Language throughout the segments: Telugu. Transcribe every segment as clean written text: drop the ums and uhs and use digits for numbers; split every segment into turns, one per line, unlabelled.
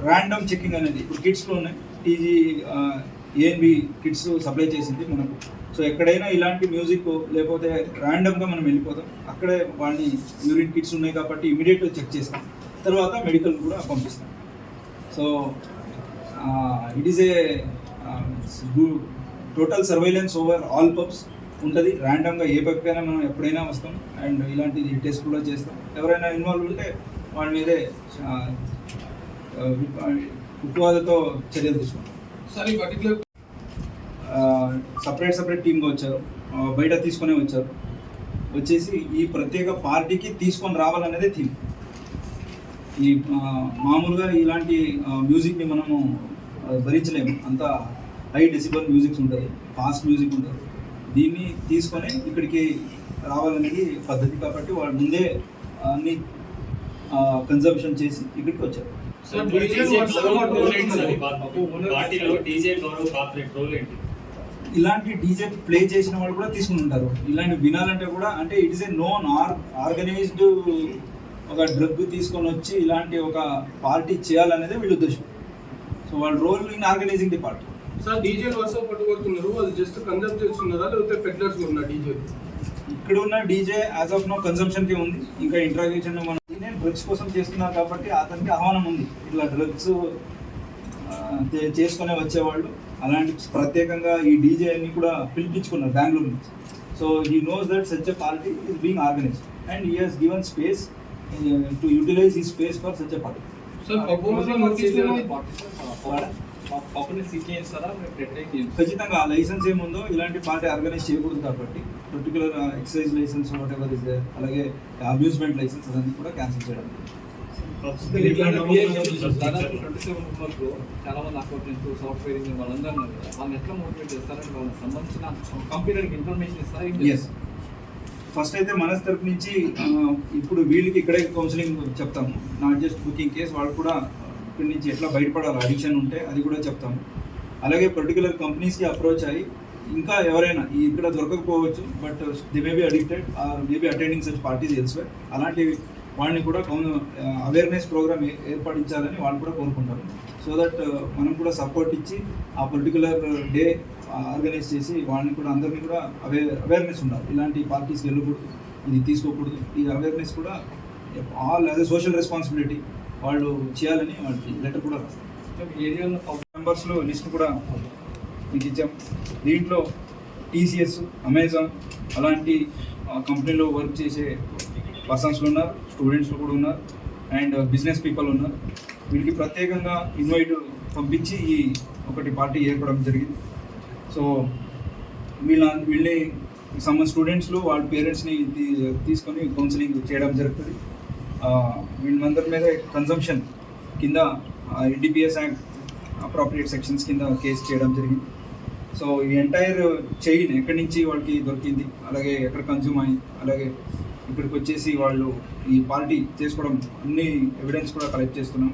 ర్యాండమ్ చెకింగ్ అనేది ఇప్పుడు కిట్స్లోనే టీజీ ఏఎన్బి కిట్స్ సప్లై చేసింది మనకు. సో ఎక్కడైనా ఇలాంటి మ్యూజిక్ లేకపోతే ర్యాండమ్గా మనం వెళ్ళిపోతాం, అక్కడే వాళ్ళని యూరిన్ కిట్స్ ఉన్నాయి కాబట్టి ఇమీడియట్గా చెక్ చేస్తాం, తర్వాత మెడికల్ కూడా పంపిస్తాం. So it is a total surveillance over all pubs ఉంటుంది. ర్యాండమ్గా ఏ పబ్కైనా మనం ఎప్పుడైనా వస్తాం అండ్ ఇలాంటిది టెస్ట్ కూడా చేస్తాం. ఎవరైనా ఇన్వాల్వ్ ఉంటే వాళ్ళ మీదే ఉక్కువాదతో చర్యలు తీసుకుంటాం.
సార్ ఈ పర్టికులర్
సపరేట్ టీమ్గా వచ్చారు, బయట తీసుకునే వచ్చారు. వచ్చేసి ఈ ప్రత్యేక పార్టీకి తీసుకొని రావాలనేదే థీమ్. ఈ మామూలుగా ఇలాంటి మ్యూజిక్ని మనము భరించలేము, అంత హై డెసిబల్ మ్యూజిక్స్ ఉంటుంది, ఫాస్ట్ మ్యూజిక్ ఉంటుంది. దీన్ని తీసుకొని ఇక్కడికి రావాలనేది పద్ధతి కాబట్టి వాళ్ళు ముందే అన్ని కన్జంప్షన్ చేసి ఇక్కడికి వచ్చారు. ఇలాంటి డీజే ప్లే చేసిన వాళ్ళు కూడా తీసుకుని ఉంటారు. ఇలాంటి వినాలంటే కూడా అంటే it is a known organised ఒక డ్రగ్ తీసుకొని వచ్చి ఇలాంటి ఒక పార్టీ చేయాలనేదే వీళ్ళ ఉద్దేశం. సో వాళ్ళ role in organizing the party.
Sir డీజేలు వరుస పట్టుబడుతున్నారు, అది జస్ట్ కన్సంప్ట్ చేస్తున్నారా లేకపోతే పెడ్లర్స్ ఉన్న డీజే?
ఇక్కడ ఉన్న డీజే యాజ్ ఆఫ్ నో కన్సంప్షన్కి ఉంది. ఇంకా ఇంట్రాగేషన్ మనం డ్రగ్స్ కోసం చేస్తున్నారు కాబట్టి అతనికి ఆహ్వానం ఉంది. ఇట్లా డ్రగ్స్ చేసుకునే వచ్చేవాళ్ళు అలాంటి ప్రత్యేకంగా ఈ డీజే అన్ని కూడా పిలిపించుకున్నారు బెంగళూరు నుంచి. So he knows that such a party is being organized and he has given space to utilize ఈ space for such a party. ఖచ్చితంగా ఆ లైసెన్స్ ఏముందో ఇలాంటి పార్టీ ఆర్గనైజ్ చేయకూడదు కాబట్టి particular excise licence whatever is there, అలాగే అమ్యూజ్మెంట్ లైసెన్స్ అదన్నీ కూడా క్యాన్సిల్ చేయడం.
చాలా మంది అకౌంటెంట్స్, సాఫ్ట్వేర్ ఇంజనీర్ వాళ్ళందరూ వాళ్ళని ఎట్లా మోటివేట్ చేస్తారంటే వాళ్ళకి సంబంధించిన కంప్యూటర్కి ఇన్ఫర్మేషన్ ఇస్తారు.
ఎస్, ఫస్ట్ అయితే మన తరపు నుంచి ఇప్పుడు వీళ్ళకి ఇక్కడే కౌన్సిలింగ్ చెప్తాము, నాట్ జస్ట్ బుకింగ్ కేస్. వాళ్ళు కూడా ఇక్కడి నుంచి ఎట్లా బయటపడాలి, అడిక్షన్ ఉంటే అది కూడా చెప్తాము. అలాగే పర్టికులర్ కంపెనీస్కి అప్రోచ్ అయ్యి ఇంకా ఎవరైనా ఇక్కడ దొరకకపోవచ్చు but they may be addicted or may be attending such parties elsewhere, అలాంటి వాళ్ళని కూడా అవేర్నెస్ ప్రోగ్రామ్ ఏర్పడించాలని వాళ్ళు కూడా కోరుకుంటారు. సో దట్ మనం కూడా సపోర్ట్ ఇచ్చి ఆ పర్టికులర్ డే ఆర్గనైజ్ చేసి వాళ్ళని కూడా అందరినీ కూడా అవేర్నెస్ ఉండాలి. ఇలాంటి పార్టీస్కి వెళ్ళకూడదు, ఇది తీసుకోకూడదు, ఈ అవేర్నెస్ కూడా all as a social responsibility వాళ్ళు చేయాలని వాళ్ళకి లెటర్ కూడా రాస్తారు.
ఏరియాలో
మెంబర్స్లో లిస్ట్ కూడా మీకు ఇచ్చాం. దీంట్లో టీసీఎస్, అమెజాన్ అలాంటి కంపెనీలో వర్క్ చేసే పర్సన్స్లు ఉన్నారు, స్టూడెంట్స్లు కూడా ఉన్నారు అండ్ బిజినెస్ పీపుల్ ఉన్నారు. వీళ్ళకి ప్రత్యేకంగా ఇన్వైట్ పంపించి ఈ ఒకటి పార్టీ ఏర్పడడం జరిగింది. సో వీళ్ళని స్టూడెంట్స్లు వాళ్ళ పేరెంట్స్ని తీసుకొని కౌన్సిలింగ్ చేయడం జరుగుతుంది. వీళ్ళందరి మీద కన్సంప్షన్ కింద ఎన్డీపీఎస్ యాక్ట్ అప్రాప్రియేట్ సెక్షన్స్ కింద కేసు చేయడం జరిగింది. సో ఈ ఎంటైర్ చైన్ ఎక్కడి నుంచి వాళ్ళకి దొరికింది, అలాగే ఎక్కడ కన్జ్యూమ్ అయింది, అలాగే ఇక్కడికి వచ్చేసి వాళ్ళు ఈ పార్టీ చేసుకోవడం అన్ని ఎవిడెన్స్ కూడా కలెక్ట్ చేస్తున్నాం.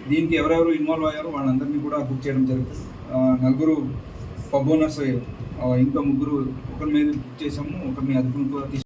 దీనికి ఎవరెవరు ఇన్వాల్వ్ అయ్యారో వాళ్ళందరినీ కూడా బుక్ చేయడం జరుగుతుంది. 4 పబ్ ఓనర్స్, ఇంకా 3 ఒకరి మీద బుక్ చేసాము, ఒకరిని అదుపులో